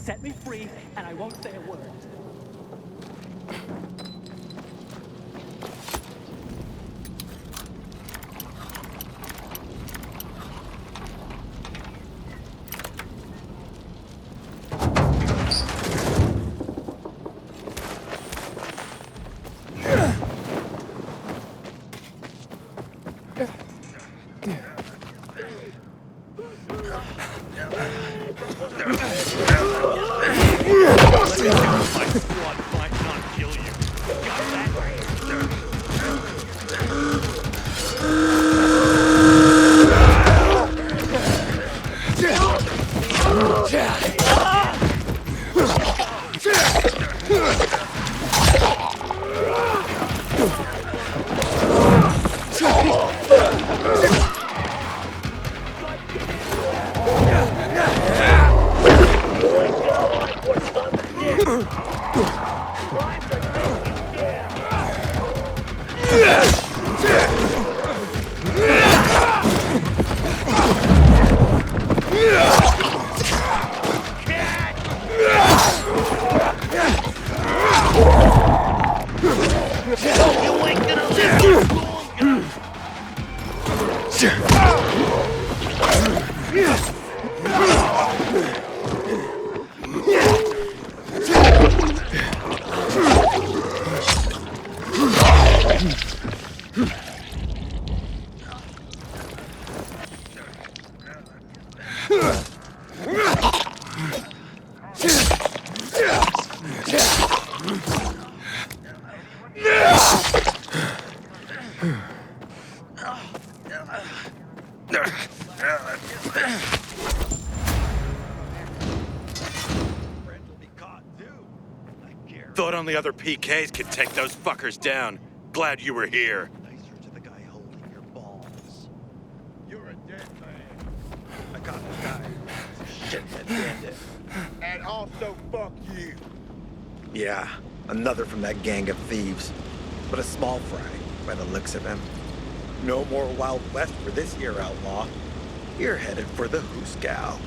Set me free, and I won't say a word. Thought only other PKs could take those fuckers down. Glad you were here. Nicer to the guy holding your balls. You're a dead man. I got the guy. Shithead bandit. And also fuck you. Yeah, another from that gang of thieves. But a small fry, by the looks of him. No more Wild West for this here outlaw. You're headed for the Hooskow.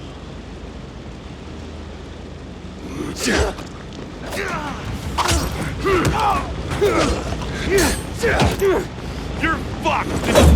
You're fucked!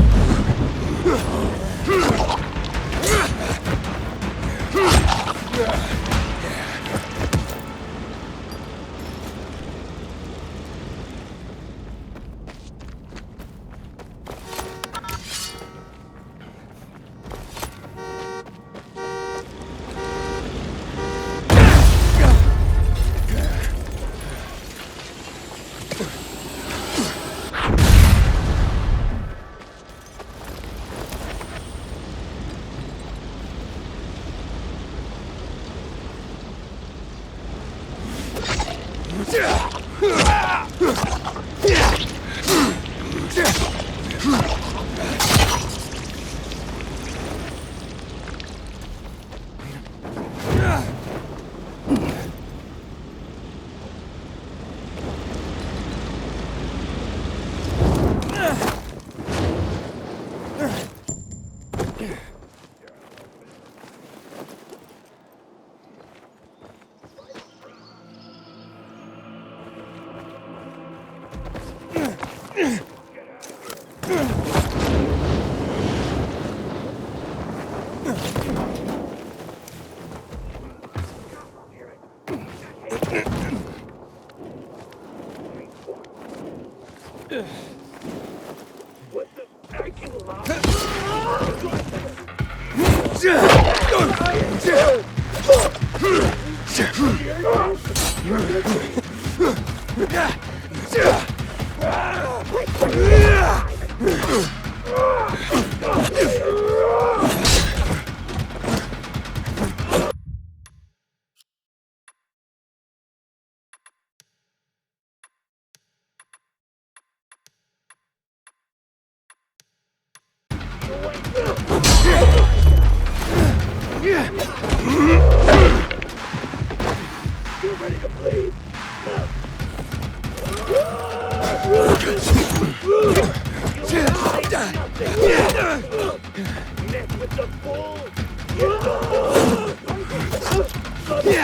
You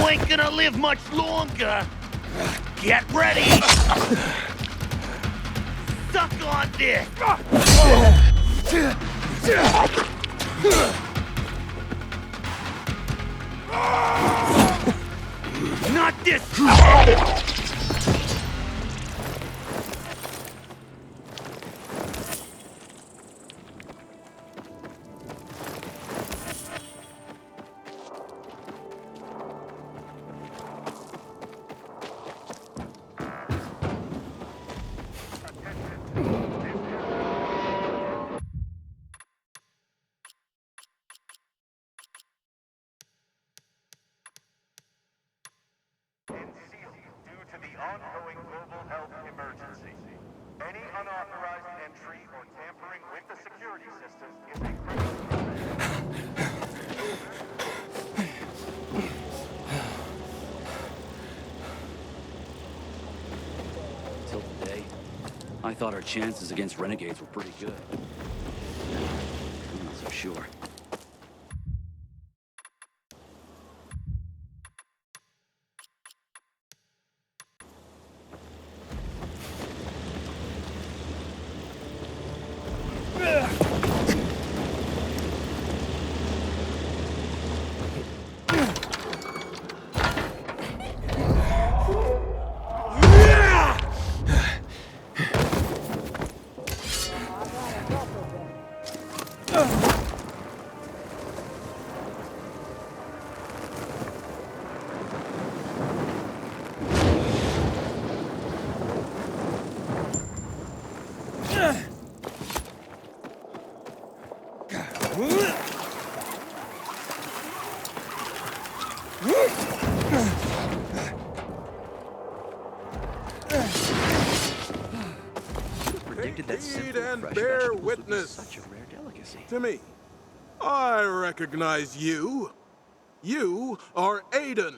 ain't gonna live much longer. Get ready. Suck on this. Not this. Due to the ongoing global health emergency, any unauthorized entry or tampering with the security system is a criminal. Till today, I thought our chances against renegades were pretty good. I'm not so sure. Predicted that Heed simple, and fresh bear vegetables would be witness such a rare delicacy. to me. I recognize you. You are Aiden.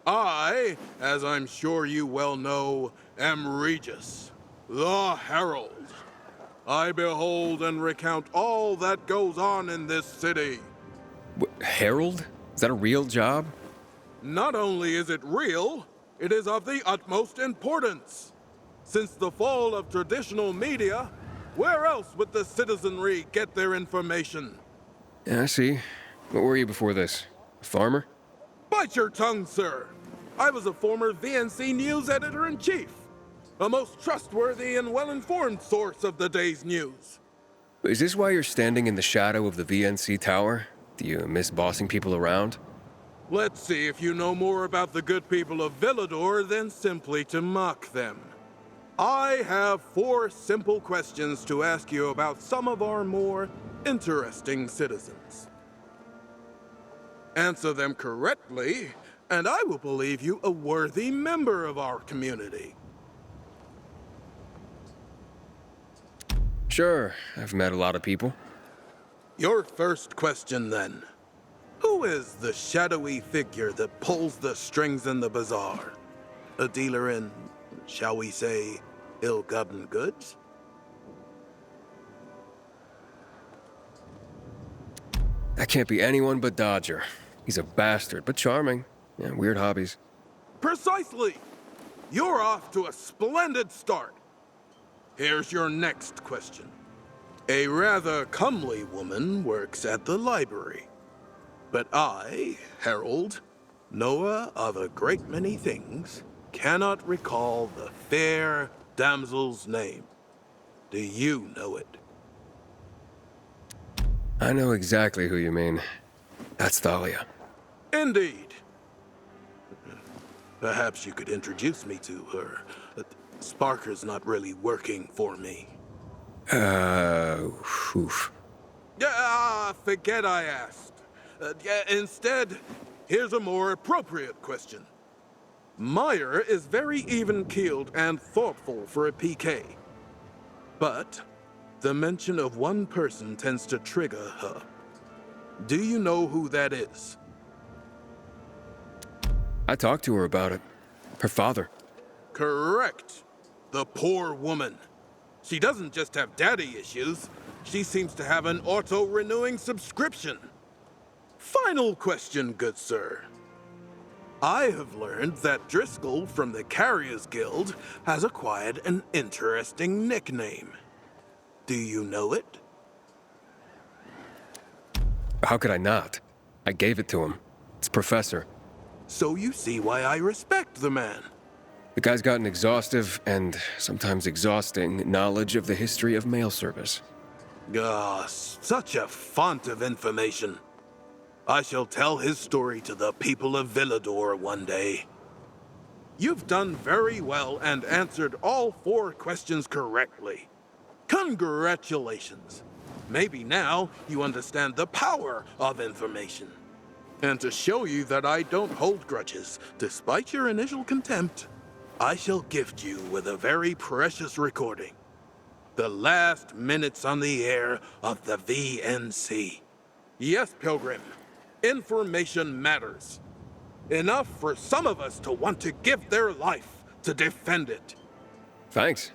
I, as I'm sure you well know, am Regis, the Herald. I behold and recount all that goes on in this city. Herald? Is that a real job? Not only is it real, it is of the utmost importance. Since the fall of traditional media, where else would the citizenry get their information? Yeah, I see. What were you before this? A farmer? Bite your tongue, sir. I was a former VNC News editor-in-chief, a most trustworthy and well-informed source of the day's news. Is this why you're standing in the shadow of the VNC tower? Do you miss bossing people around? Let's see if you know more about the good people of Villador than simply to mock them. I have 4 simple questions to ask you about some of our more interesting citizens. Answer them correctly, and I will believe you a worthy member of our community. Sure, I've met a lot of people. Your first question, then. Who is the shadowy figure that pulls the strings in the bazaar? A dealer in, shall we say, ill-gotten goods? That can't be anyone but Dodger. He's a bastard, but charming. Yeah, weird hobbies. Precisely! You're off to a splendid start. Here's your next question. A rather comely woman works at the library. But I, Herald, knower of a great many things, cannot recall the fair damsel's name. Do you know it? I know exactly who you mean. That's Thalia. Indeed. Perhaps you could introduce me to her. Sparker's not really working for me. Oof. Forget I asked. Instead, here's a more appropriate question. Meyer is very even-keeled and thoughtful for a PK. But the mention of one person tends to trigger her. Do you know who that is? I talked to her about it. Her father. Correct. The poor woman. She doesn't just have daddy issues. She seems to have an auto-renewing subscription. Final question, good sir. I have learned that Driscoll from the Carriers Guild has acquired an interesting nickname. Do you know it? How could I not? I gave it to him. It's Professor. So you see why I respect the man. The guy's got an exhaustive and sometimes exhausting knowledge of the history of mail service. Ah, such a font of information. I shall tell his story to the people of Villador one day. You've done very well and answered all 4 questions correctly. Congratulations. Maybe now you understand the power of information. And to show you that I don't hold grudges, despite your initial contempt, I shall gift you with a very precious recording. The last minutes on the air of the VNC. Yes, Pilgrim, information matters. Enough for some of us to want to give their life to defend it. Thanks.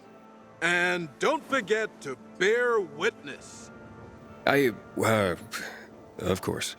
And don't forget to bear witness. Of course.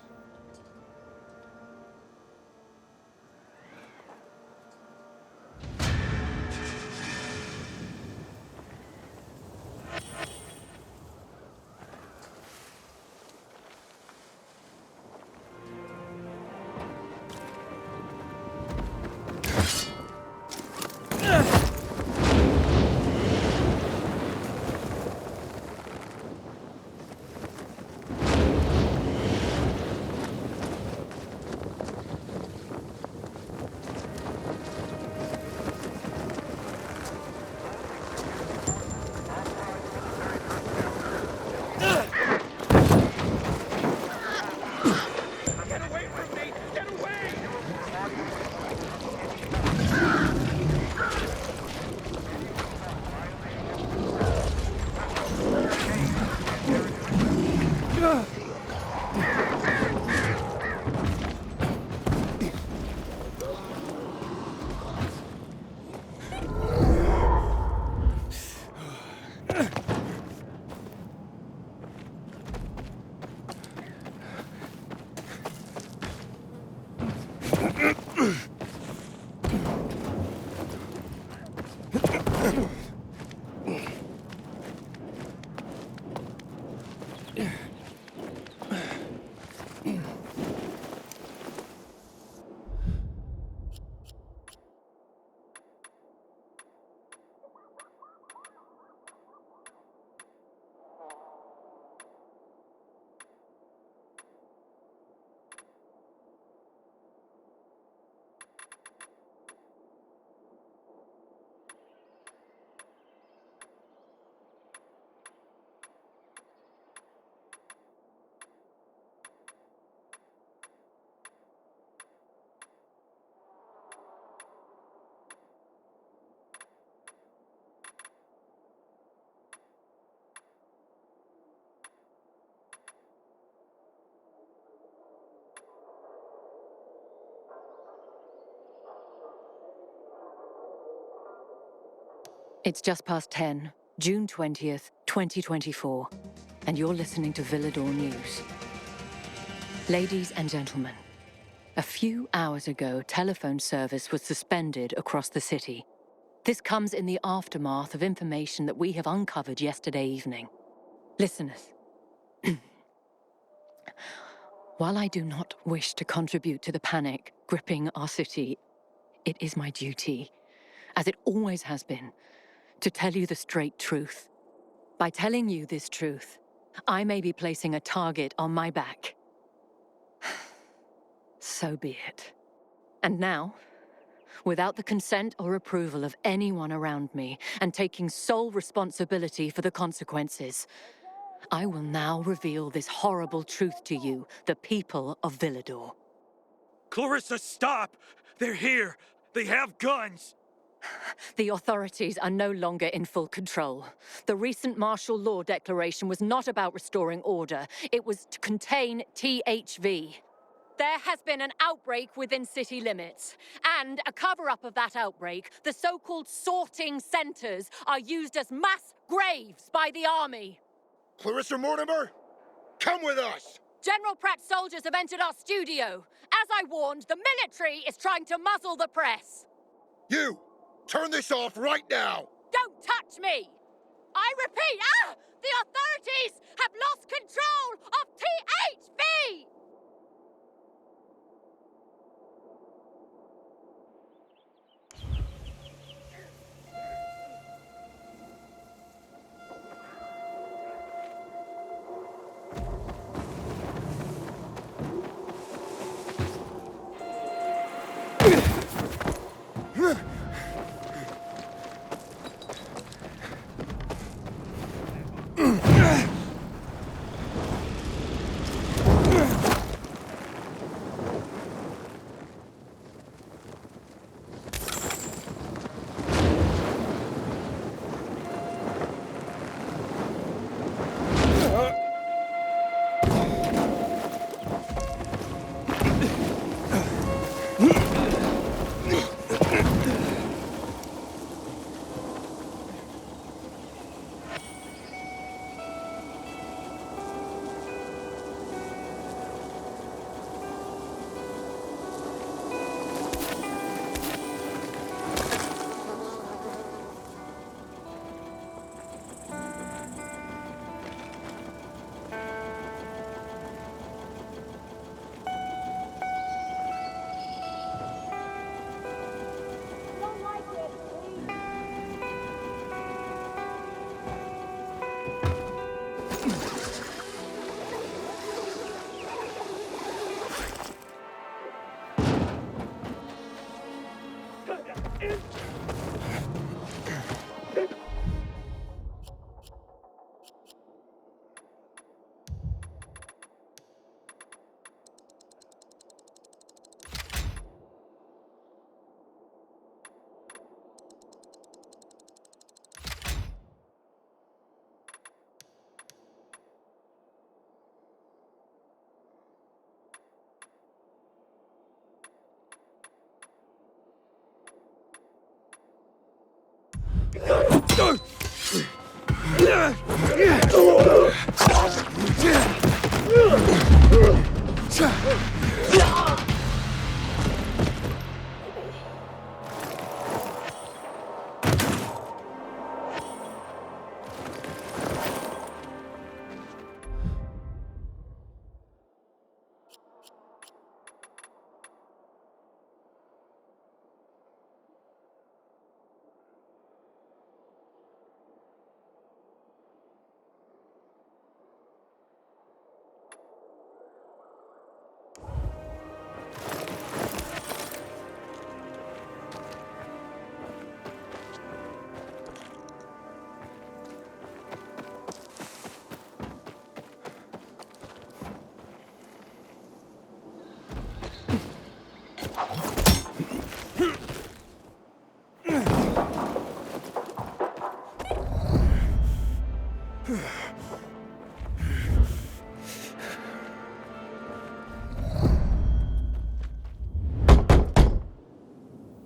It's just past 10, June 20th, 2024, and you're listening to Villador News. Ladies and gentlemen, a few hours ago, telephone service was suspended across the city. This comes in the aftermath of information that we have uncovered yesterday evening. Listeners, while I do not wish to contribute to the panic gripping our city, it is my duty, as it always has been, to tell you the straight truth. By telling you this truth, I may be placing a target on my back. So be it. And now, without the consent or approval of anyone around me, and taking sole responsibility for the consequences, I will now reveal this horrible truth to you, the people of Villador. Clarissa, stop! They're here! They have guns! The authorities are no longer in full control. The recent martial law declaration was not about restoring order. It was to contain THV. There has been an outbreak within city limits, and a cover-up of that outbreak, the so-called sorting centers, are used as mass graves by the army. Clarissa Mortimer, come with us! General Pratt's soldiers have entered our studio. As I warned, the military is trying to muzzle the press. You, turn this off right now! Don't touch me! I repeat, the authorities have lost control of THV!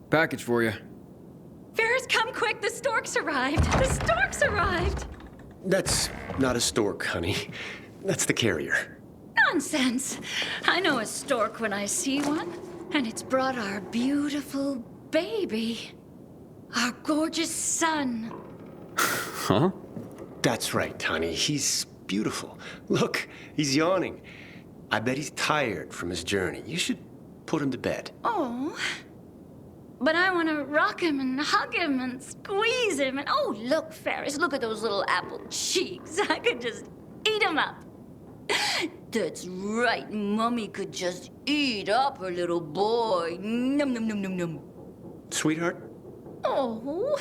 Package for you. Ferris, come quick! The storks arrived! The storks arrived! That's not a stork, honey. That's the carrier. Nonsense! I know a stork when I see one, and it's brought our beautiful baby. Our gorgeous son. Huh? That's right, honey. He's beautiful. Look, he's yawning. I bet he's tired from his journey. You should put him to bed. Oh. But I want to rock him and hug him and squeeze him. And oh, look, Ferris, look at those little apple cheeks. I could just eat him up. That's right. Mommy could just eat up her little boy. Num, num, num, num, num. Sweetheart? Oh.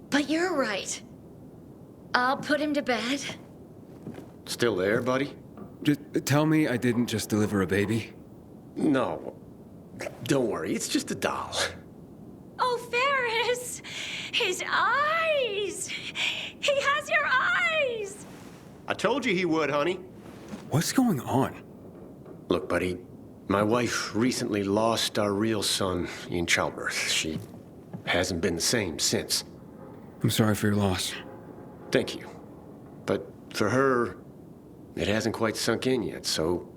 But you're right. I'll put him to bed. Still there, buddy? Just tell me I didn't just deliver a baby. No. Don't worry, it's just a doll. Oh, Ferris! His eyes! He has your eyes! I told you he would, honey. What's going on? Look, buddy, my wife recently lost our real son in childbirth. She hasn't been the same since. I'm sorry for your loss. Thank you. But for her, it hasn't quite sunk in yet, so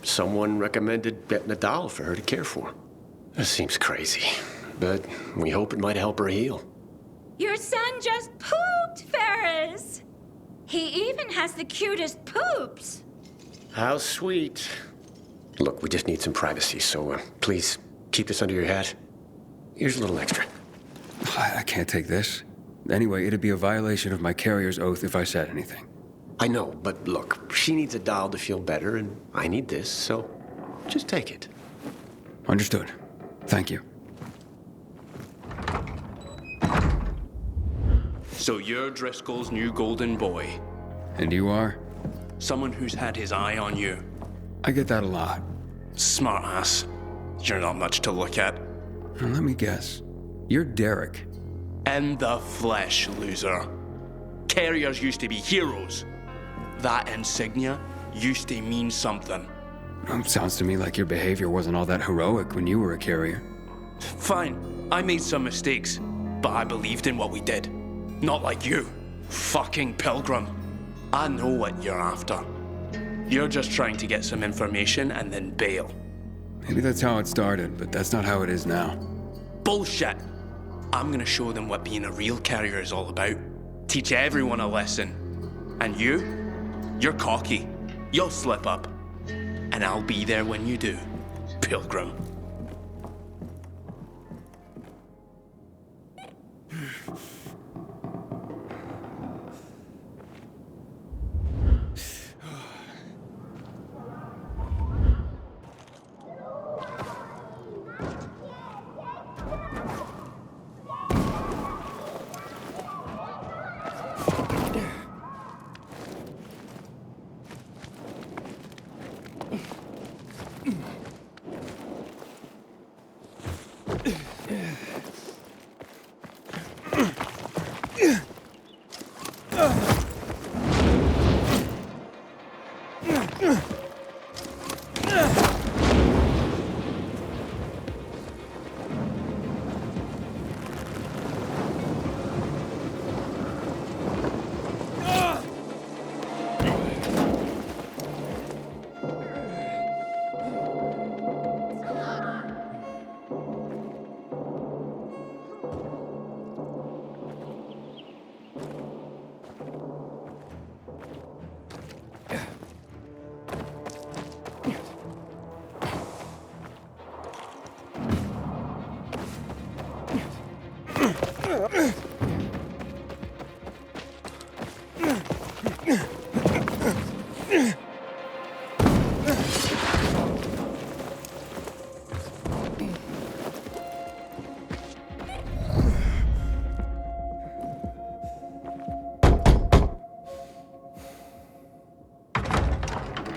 someone recommended getting a doll for her to care for. This seems crazy, but we hope it might help her heal. Your son just pooped, Ferris! He even has the cutest poops. How sweet. Look, we just need some privacy, so please keep this under your hat. Here's a little extra. I can't take this. Anyway, it'd be a violation of my carrier's oath if I said anything. I know, but look, she needs a doll to feel better, and I need this, so just take it. Understood. Thank you. So you're Driscoll's new golden boy. And you are? Someone who's had his eye on you. I get that a lot. Smart ass. You're not much to look at. Now, let me guess. You're Derek. In the flesh, loser. Carriers used to be heroes. That insignia used to mean something. Sounds to me like your behavior wasn't all that heroic when you were a carrier. Fine, I made some mistakes, but I believed in what we did. Not like you, fucking pilgrim. I know what you're after. You're just trying to get some information and then bail. Maybe that's how it started, but that's not how it is now. Bullshit! I'm gonna show them what being a real carrier is all about. Teach everyone a lesson. And you're cocky. You'll slip up. And I'll be there when you do, pilgrim.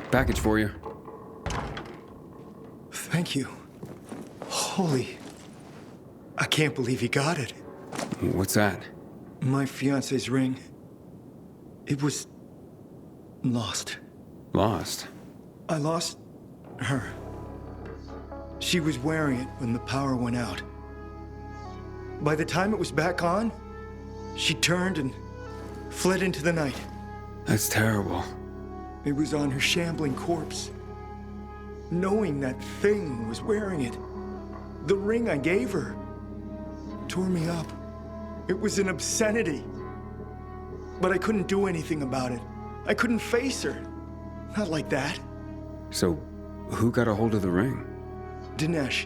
Package for you. Thank you. Holy... I can't believe he got it. What's that? My fiance's ring. It was... lost. Lost? I lost her. She was wearing it when the power went out. By the time it was back on, she turned and fled into the night. That's terrible. It was on her shambling corpse. Knowing that thing was wearing it, the ring I gave her, tore me up. It was an obscenity. But I couldn't do anything about it. I couldn't face her. Not like that. So, who got a hold of the ring? Dinesh.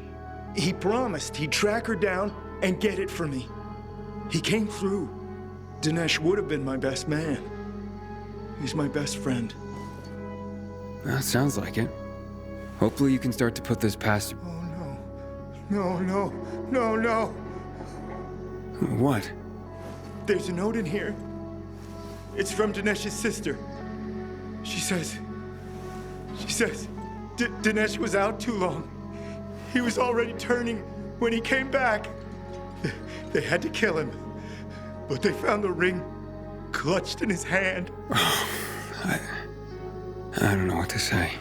He promised he'd track her down and get it for me. He came through. Dinesh would have been my best man. He's my best friend. Well, sounds like it. Hopefully you can start to put this past you. Oh, no. No, no, no, no. What? There's a note in here. It's from Dinesh's sister. She says... Dinesh was out too long. He was already turning when he came back. They had to kill him. But they found the ring clutched in his hand. I don't know what to say.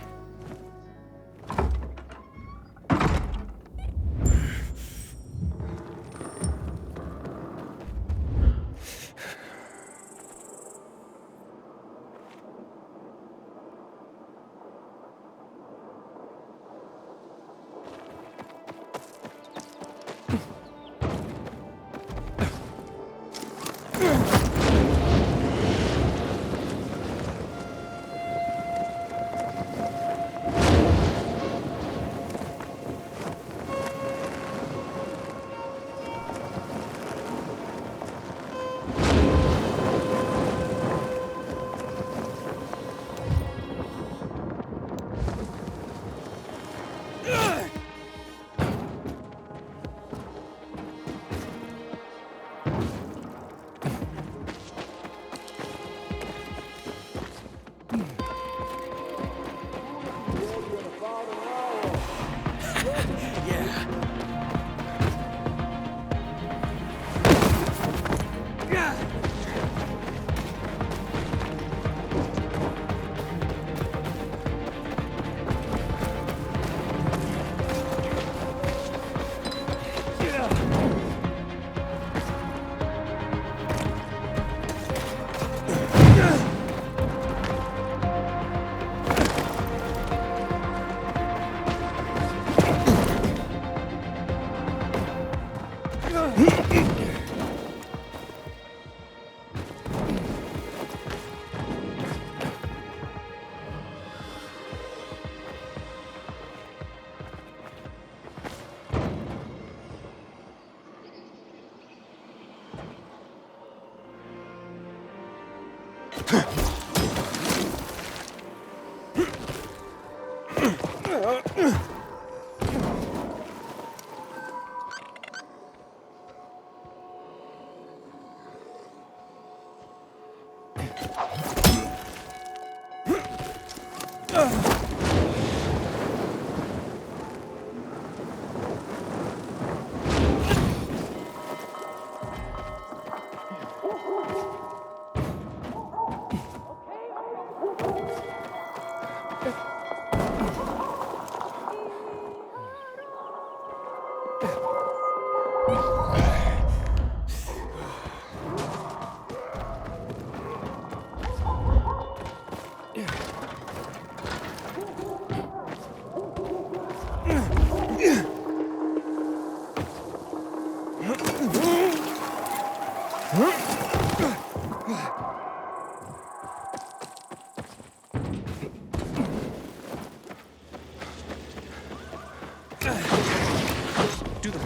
Do the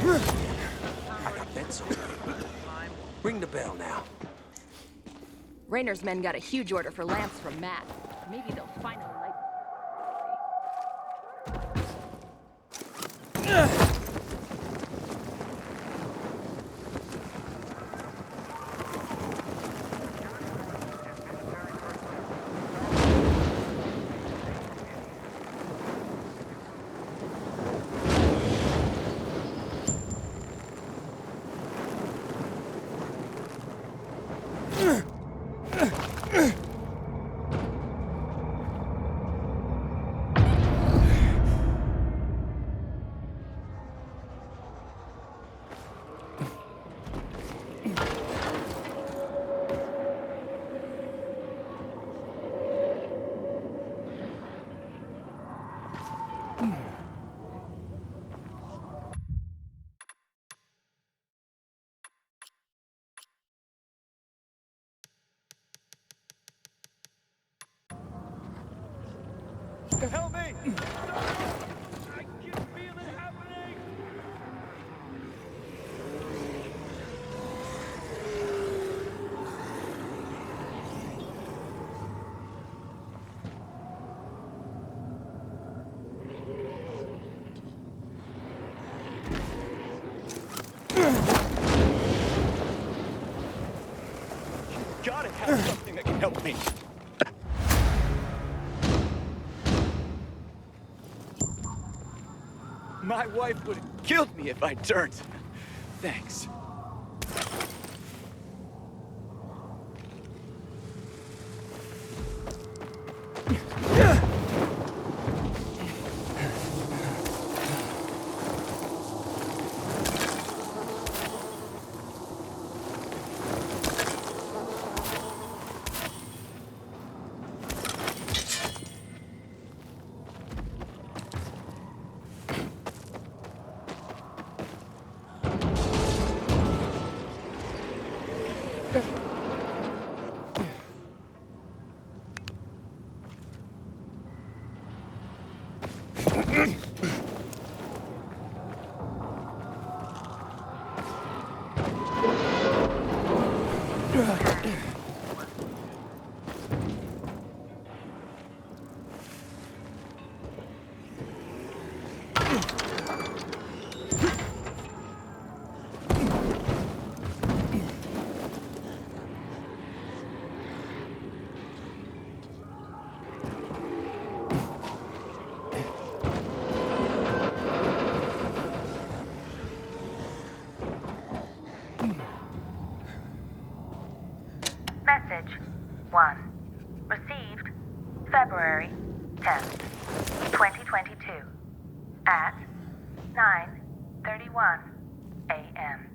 I got beds over. Ring the bell now. Raynor's men got a huge order for lamps from Matt. Maybe they'll finally light. Help me! I can feel it happening! You gotta have something that can help me. My wife would have killed me if I turned. Thanks. at 9:31 a.m.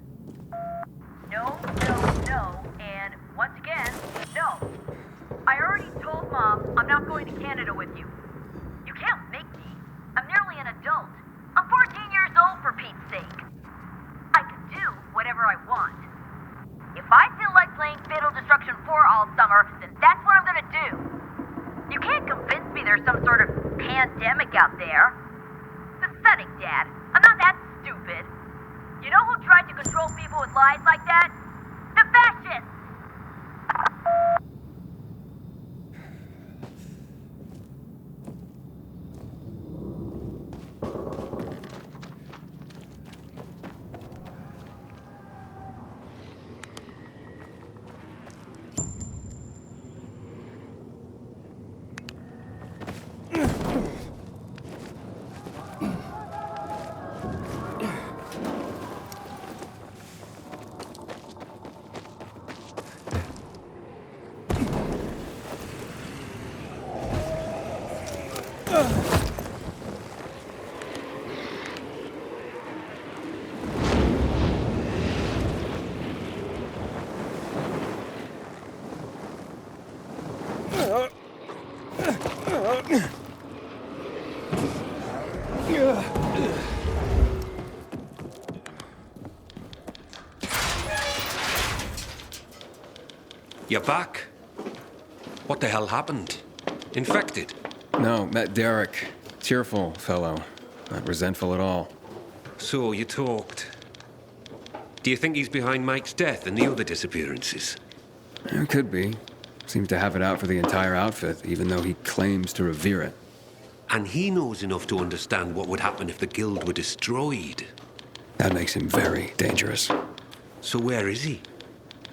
No, and once again, no. I already told Mom I'm not going to Canada with you. You can't make me. I'm nearly an adult. I'm 14 years old, for Pete's sake. I can do whatever I want. If I feel like playing Fatal Destruction 4 all summer, then that's what I'm gonna do. You can't convince me there's some sort of pandemic out there. Pathetic, Dad. I'm not that stupid. You know who tried to control people with lies like that? The fascists! You're back? What the hell happened? Infected? No, met Derek. Cheerful fellow. Not resentful at all. So, you talked. Do you think he's behind Mike's death and the other disappearances? It could be. Seems to have it out for the entire outfit, even though he claims to revere it. And he knows enough to understand what would happen if the guild were destroyed. That makes him very dangerous. So where is he?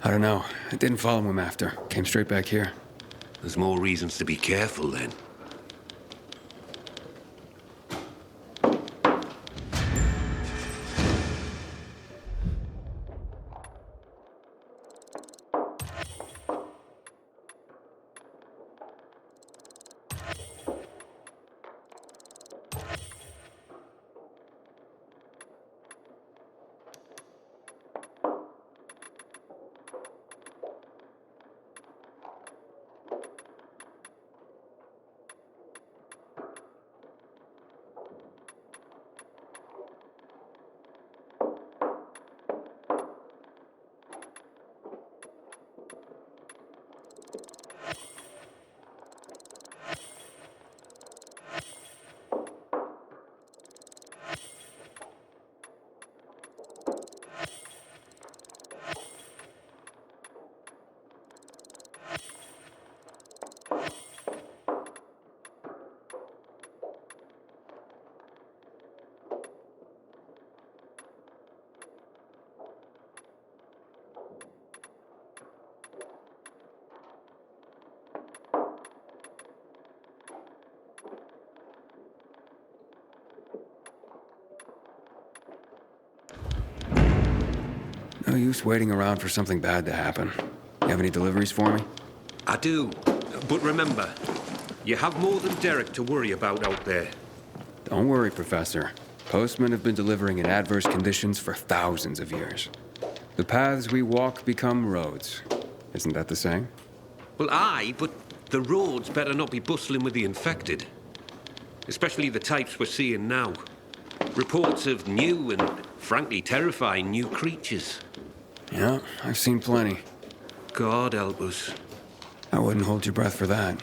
I don't know. I didn't follow him after. Came straight back here. There's more reasons to be careful then. No use waiting around for something bad to happen. You have any deliveries for me? I do. But remember, you have more than Derek to worry about out there. Don't worry, Professor. Postmen have been delivering in adverse conditions for thousands of years. The paths we walk become roads. Isn't that the saying? Well, aye, but the roads better not be bustling with the infected. Especially the types we're seeing now. Reports of new and, frankly, terrifying new creatures. Yeah, I've seen plenty. God help us. I wouldn't hold your breath for that.